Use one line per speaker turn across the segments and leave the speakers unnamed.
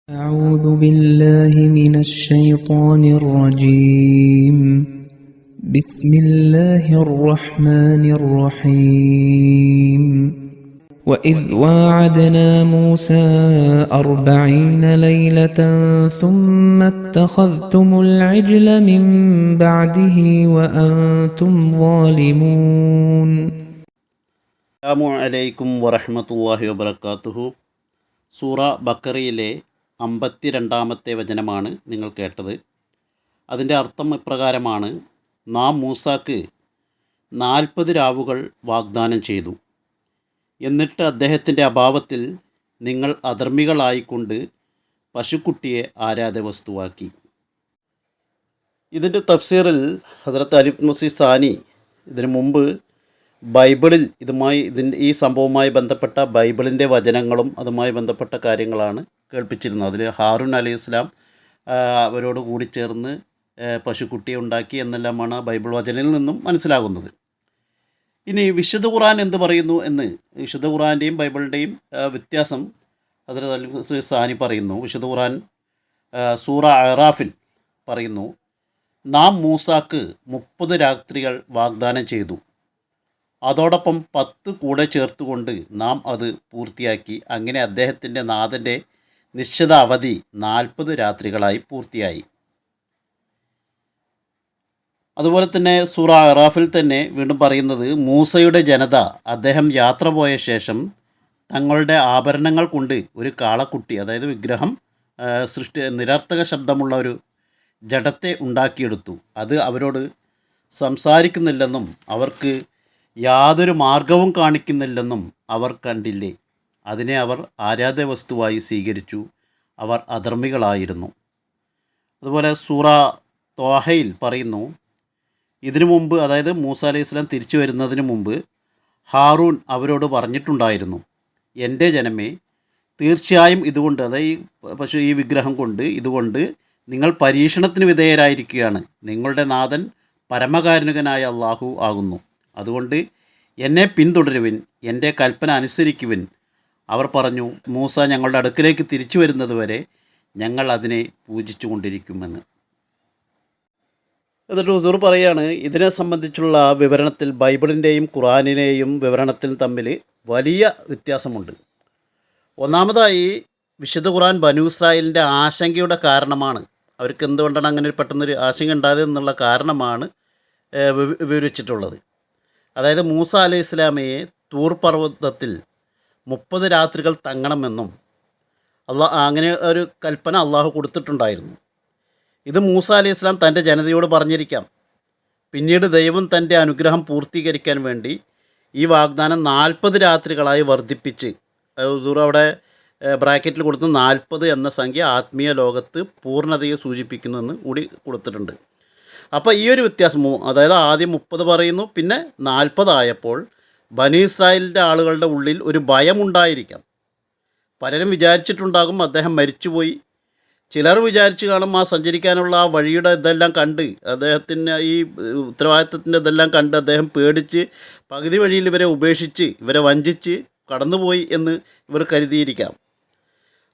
أعوذ بالله من الشيطان الرجيم بسم الله الرحمن الرحيم وإذ واعدنا موسى 40 ليلة ثم اتخذتم العجل من بعده وأنتم ظالمون
അസ്സലാമു അലൈക്കും വറഹ്മത്തുള്ളാഹി വബറകാതുഹു. സൂറ ബക്കറയിലെ 52-ാമത്തെ വചനമാണ് നിങ്ങൾ കേട്ടത്. അതിൻ്റെ അർത്ഥം ഇപ്രകാരമാണ്: നാം മൂസാക്ക് 40 രാവുകൾ വാഗ്ദാനം ചെയ്തു. എന്നിട്ട് അദ്ദേഹത്തിൻ്റെ അഭാവത്തിൽ നിങ്ങൾ അധർമ്മികളായിക്കൊണ്ട് പശുക്കുട്ടിയെ ആരാധ്യവസ്തുവാക്കി. ഇതിൻ്റെ തഫ്സീറിൽ ഹസ്രത്ത് അലിഫ് മുസി സാനി ഇതിനു മുമ്പ് ബൈബിളിൽ ഈ സംഭവവുമായി ബന്ധപ്പെട്ട ബൈബിളിൻ്റെ വചനങ്ങളും അതുമായി ബന്ധപ്പെട്ട കാര്യങ്ങളാണ് കേൾപ്പിച്ചിരുന്നത്. അതിൽ ഹാറൂൻ അലൈഹി ഇസ്ലാം അവരോട് കൂടി ചേർന്ന് പശുക്കുട്ടിയെ ഉണ്ടാക്കി എന്നെല്ലാമാണ് ബൈബിൾ വചനയിൽ നിന്നും മനസ്സിലാകുന്നത്. ഇനി വിശുദ്ധ ഖുർആൻ എന്ത് പറയുന്നു എന്ന്, വിശുദ്ധ ഖുർആൻ്റെയും ബൈബിളിൻ്റെയും വ്യത്യാസം ഹദ്റത്ത് അലിഫ് സാനി പറയുന്നു. വിശുദ്ധ ഖുർആൻ സൂറ അറാഫിൽ പറയുന്നു: നാം മൂസാക്ക് 30 രാത്രികൾ വാഗ്ദാനം ചെയ്തു. അതോടൊപ്പം 10 കൂടെ ചേർത്തുകൊണ്ട് നാം അത് പൂർത്തിയാക്കി. അങ്ങനെ അദ്ദേഹത്തിൻ്റെ നാഥൻ്റെ നിശ്ചിത അവധി 40 രാത്രികളായി പൂർത്തിയായി. അതുപോലെ തന്നെ സൂറ അറാഫിൽ തന്നെ വീണ്ടും പറയുന്നത്: മൂസയുടെ ജനത അദ്ദേഹം യാത്ര പോയ ശേഷം തങ്ങളുടെ ആഭരണങ്ങൾ കൊണ്ട് ഒരു കാളക്കുട്ടി, അതായത് വിഗ്രഹം നിരർത്ഥക ശബ്ദമുള്ള ഒരു ജഡത്തെ ഉണ്ടാക്കിയെടുത്തു. അത് അവരോട് സംസാരിക്കുന്നില്ലെന്നും അവർക്ക് യാതൊരു മാർഗവും കാണിക്കുന്നില്ലെന്നും അവർ കണ്ടില്ലേ. അതിനെ അവർ ആരാധ്യവസ്തുവായി സ്വീകരിച്ചു. അവർ അധർമ്മികളായിരുന്നു. അതുപോലെ സൂറ ത്വാഹയിൽ പറയുന്നു: ഇതിനു മുമ്പ്, അതായത് മൂസ അലൈഹി ഇസ്ലാം തിരിച്ചു വരുന്നതിന് മുമ്പ് ഹാറൂൻ അവരോട് പറഞ്ഞിട്ടുണ്ടായിരുന്നു: എൻ്റെ ജനമേ, തീർച്ചയായും ഇതുകൊണ്ട്, അതായത് ഈ വിഗ്രഹം കൊണ്ട്, ഇതുകൊണ്ട് നിങ്ങൾ പരീക്ഷണത്തിന് വിധേയരായിരിക്കുകയാണ്. നിങ്ങളുടെ നാഥൻ പരമകാരുണികനായ അള്ളാഹു ആകുന്നു. അതുകൊണ്ട് എന്നെ പിന്തുടരുവിൻ, എൻ്റെ കൽപ്പന അനുസരിക്കുവിൻ. അവർ പറഞ്ഞു: മൂസ ഞങ്ങളുടെ അടുക്കിലേക്ക് തിരിച്ചു വരുന്നതുവരെ ഞങ്ങൾ അതിനെ പൂജിച്ചു കൊണ്ടിരിക്കുമെന്ന്. എന്നിട്ട് ഹുസൂർ പറയാണ്, ഇതിനെ സംബന്ധിച്ചുള്ള വിവരണത്തിൽ ബൈബിളിൻ്റെയും ഖുർആനിനെയും വിവരണത്തിൽ തമ്മിൽ വലിയ വ്യത്യാസമുണ്ട്. ഒന്നാമതായി, വിശുദ്ധ ഖുർആൻ ബനൂ ഇസ്രായേലിൻ്റെ ആശങ്കയുടെ കാരണമാണ്, അവർക്ക് എന്തുകൊണ്ടാണ് അങ്ങനെ പെട്ടെന്നൊരു ആശങ്ക ഉണ്ടായത് എന്നുള്ള കാരണമാണ് വിവരിച്ചിട്ടുള്ളത്. അതായത് മൂസ അലൈഹി ഇസ്ലാമയെ തൂർ പർവ്വതത്തിൽ 30 രാത്രികൾ തങ്ങണമെന്നും അങ്ങനെ ഒരു കൽപ്പന അള്ളാഹു കൊടുത്തിട്ടുണ്ടായിരുന്നു. ഇത് മൂസ അലൈഹി ഇസ്ലാം തൻ്റെ ജനതയോട് പറഞ്ഞിരിക്കാം. പിന്നീട് ദൈവം തൻ്റെ അനുഗ്രഹം പൂർത്തീകരിക്കാൻ വേണ്ടി ഈ വാഗ്ദാനം 40 രാത്രികളായി വർദ്ധിപ്പിച്ച്, അവിടെ ബ്രാക്കറ്റിൽ കൊടുത്ത് 40 എന്ന സംഖ്യ ആത്മീയ ലോകത്ത് പൂർണ്ണതയെ സൂചിപ്പിക്കുന്നുവെന്ന് കൂടി കൊടുത്തിട്ടുണ്ട്. അപ്പോൾ ഈ ഒരു വ്യത്യാസം, അതായത് ആദ്യം 30 പറയുന്നു, പിന്നെ 40 ആയപ്പോൾ ബനീ ഇസ്രായേലിൻ്റെ ആളുകളുടെ ഉള്ളിൽ ഒരു ഭയമുണ്ടായിരിക്കാം. പലരും വിചാരിച്ചിട്ടുണ്ടാകും അദ്ദേഹം മരിച്ചുപോയി. ചിലർ വിചാരിച്ച് കാണും ആ സഞ്ചരിക്കാനുള്ള ആ വഴിയുടെ ഇതെല്ലാം കണ്ട്, അദ്ദേഹത്തിന് ഈ ഉത്തരവാദിത്തത്തിൻ്റെ ഇതെല്ലാം കണ്ട് അദ്ദേഹം പേടിച്ച് പകുതി വഴിയിൽ ഇവരെ ഉപേക്ഷിച്ച്, ഇവരെ വഞ്ചിച്ച് കടന്നുപോയി എന്ന് ഇവർ കരുതിയിരിക്കാം.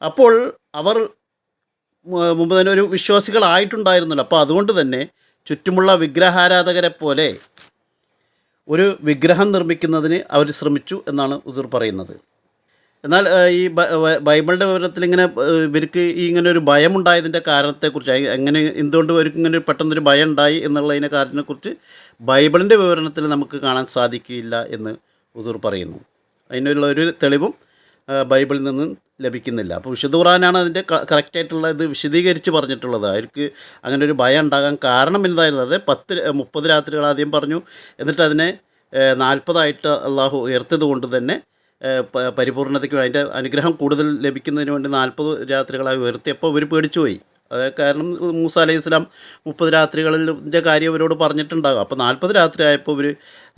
അപ്പോൾ അവർ മുമ്പ് തന്നെ ഒരു വിശ്വാസികളായിട്ടുണ്ടായിരുന്നല്ലോ. അപ്പോൾ അതുകൊണ്ട് തന്നെ ചുറ്റുമുള്ള വിഗ്രഹാരാധകരെ പോലെ ഒരു വിഗ്രഹം നിർമ്മിക്കുന്നതിന് അവർ ശ്രമിച്ചു എന്നാണ് ഹുസൂർ പറയുന്നത്. എന്നാൽ ഈ ബൈബിളിൻ്റെ വിവരത്തിൽ ഇങ്ങനെ ഇവർക്ക് ഇങ്ങനെ ഒരു ഭയമുണ്ടായതിൻ്റെ കാരണത്തെക്കുറിച്ച്, എന്തുകൊണ്ട് ഇവർക്ക് ഇങ്ങനെ പെട്ടെന്നൊരു ഭയം ഉണ്ടായി എന്നുള്ളതിൻ്റെ കാരണത്തെക്കുറിച്ച് ബൈബിളിൻ്റെ വിവരണത്തിൽ നമുക്ക് കാണാൻ സാധിക്കില്ല എന്ന് ഹുസൂർ പറയുന്നു. അതിനുള്ള ഒരു തെളിവും ബൈബിളിൽ നിന്ന് ലഭിക്കുന്നില്ല. അപ്പോൾ വിശുദ്ധ ഖുർആനാണ് അതിൻ്റെ കറക്റ്റായിട്ടുള്ള ഇത് വിശദീകരിച്ച് പറഞ്ഞിട്ടുള്ളത്. അവർക്ക് അങ്ങനെ ഒരു ഭയം ഉണ്ടാകാൻ കാരണം എന്തായിരുന്നു? അത് 30 രാത്രികൾ ആദ്യം പറഞ്ഞു, എന്നിട്ട് അതിനെ 40 അള്ളാഹു ഉയർത്തിയത് കൊണ്ട് തന്നെ പരിപൂർണതയ്ക്ക് അതിൻ്റെ അനുഗ്രഹം കൂടുതൽ ലഭിക്കുന്നതിന് വേണ്ടി 40 രാത്രികളായി ഉയർത്തിയപ്പോൾ ഇവർ പേടിച്ചുപോയി. കാരണം മൂസ അലൈഹി ഇസ്ലാം 30 രാത്രികളിൻ്റെ കാര്യം അവരോട് പറഞ്ഞിട്ടുണ്ടാകും. അപ്പോൾ 40 രാത്രി ആയപ്പോൾ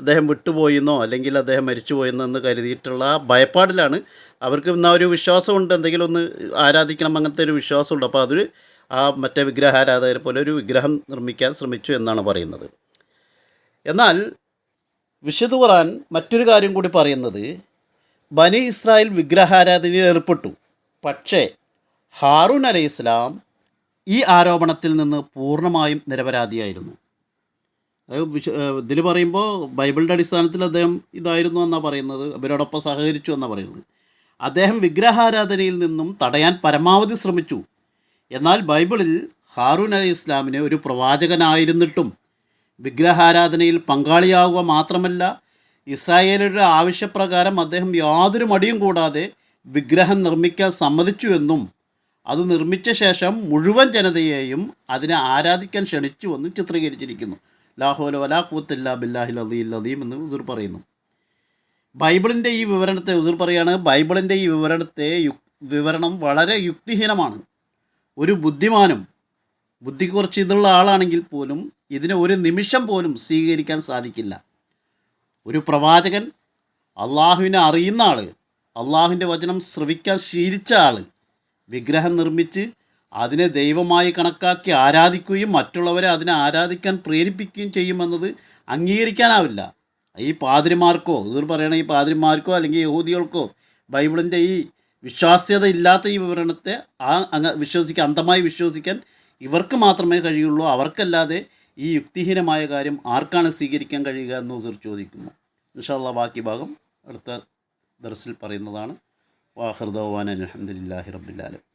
അദ്ദേഹം വിട്ടുപോയെന്നോ അല്ലെങ്കിൽ അദ്ദേഹം മരിച്ചുപോയെന്നോ എന്ന് കരുതിയിട്ടുള്ള ഭയപ്പാടിലാണ്. അവർക്ക് ഇന്ന് ഒരു വിശ്വാസമുണ്ട്, എന്തെങ്കിലും ഒന്ന് ആരാധിക്കണം, അങ്ങനത്തെ ഒരു വിശ്വാസമുണ്ട്. അപ്പോൾ അത് മറ്റേ വിഗ്രഹാരാധകരെ പോലെ ഒരു വിഗ്രഹം നിർമ്മിക്കാൻ ശ്രമിച്ചു എന്നാണ് പറയുന്നത്. എന്നാൽ വിശുദ്ധ ഖുർആൻ മറ്റൊരു കാര്യം കൂടി പറയുന്നത്, ബനി ഇസ്രായേൽ വിഗ്രഹാരാധനയിൽ ഏർപ്പെട്ടു. പക്ഷേ ഹാറൂൻ അലൈഹിസ്സലാം ഈ ആരോപണത്തിൽ നിന്ന് പൂർണ്ണമായും നിരപരാധിയായിരുന്നു. അതായത് ഇതിൽ പറയുമ്പോൾ ബൈബിളിൻ്റെ അടിസ്ഥാനത്തിൽ അദ്ദേഹം ഇതായിരുന്നു എന്നാണ് പറയുന്നത്, അവരോടൊപ്പം സഹകരിച്ചു എന്നാണ് പറയുന്നത്. അദ്ദേഹം വിഗ്രഹാരാധനയിൽ നിന്നും തടയാൻ പരമാവധി ശ്രമിച്ചു. എന്നാൽ ബൈബിളിൽ ഹാറൂൻ അലൈഹി ഇസ്ലാമിനെ ഒരു പ്രവാചകനായിരുന്നിട്ടും വിഗ്രഹാരാധനയിൽ പങ്കാളിയാവുക മാത്രമല്ല, ഇസ്രായേലരുടെ ആവശ്യപ്രകാരം അദ്ദേഹം യാതൊരു മടിയും കൂടാതെ വിഗ്രഹം നിർമ്മിക്കാൻ സമ്മതിച്ചു എന്നും അത് നിർമ്മിച്ച ശേഷം മുഴുവൻ ജനതയെയും അതിനെ ആരാധിക്കാൻ ക്ഷണിച്ചുവെന്നും ചിത്രീകരിച്ചിരിക്കുന്നു. ലാഹോല വലാ ഖുവത്ത ബില്ലാഹിൽ അലിയിൽ അദീം എന്ന് ഉസൂർ പറയുന്നു. ബൈബിളിൻ്റെ ഈ വിവരണത്തെ ഉസൂർ പറയാണ്, ബൈബിളിൻ്റെ ഈ വിവരണം വളരെ യുക്തിഹീനമാണ്. ഒരു ബുദ്ധിമാനും ബുദ്ധി കുറച്ച് ഇതുള്ള ആളാണെങ്കിൽ പോലും ഇതിനെ ഒരു നിമിഷം പോലും സ്വീകരിക്കാൻ സാധിക്കില്ല. ഒരു പ്രവാചകൻ, അള്ളാഹുവിനെ അറിയുന്ന ആൾ, അള്ളാഹുവിൻ്റെ വചനം ശ്രവിക്കാൻ ശീലിച്ച ആൾ വിഗ്രഹം നിർമ്മിച്ച് അതിനെ ദൈവമായി കണക്കാക്കി ആരാധിക്കുകയും മറ്റുള്ളവരെ അതിനെ ആരാധിക്കാൻ പ്രേരിപ്പിക്കുകയും ചെയ്യുമെന്നത് അംഗീകരിക്കാനാവില്ല. ഈ പാതിരിമാർക്കോ ഇവർ പറയണ ഈ പാതിരിമാർക്കോ അല്ലെങ്കിൽ യഹൂദികൾക്കോ ബൈബിളിൻ്റെ ഈ വിശ്വാസ്യത ഇല്ലാത്ത ഈ വിവരണത്തെ അന്ധമായി വിശ്വസിക്കാൻ ഇവർക്ക് മാത്രമേ കഴിയുള്ളൂ. അവർക്കല്ലാതെ ഈ യുക്തിഹീനമായ കാര്യം ആർക്കാണ് സ്വീകരിക്കാൻ കഴിയുക എന്ന് ഉസൂർ ചോദിക്കുന്നു. ഇൻഷാ അല്ലാഹ് ബാക്കി ഭാഗം അടുത്ത ദർസിൽ പറയുന്നതാണ്. വാഖിർ ദഅ്വാനാ അൽഹംദുലില്ലാഹി റബ്ബിൽ ആലമീൻ.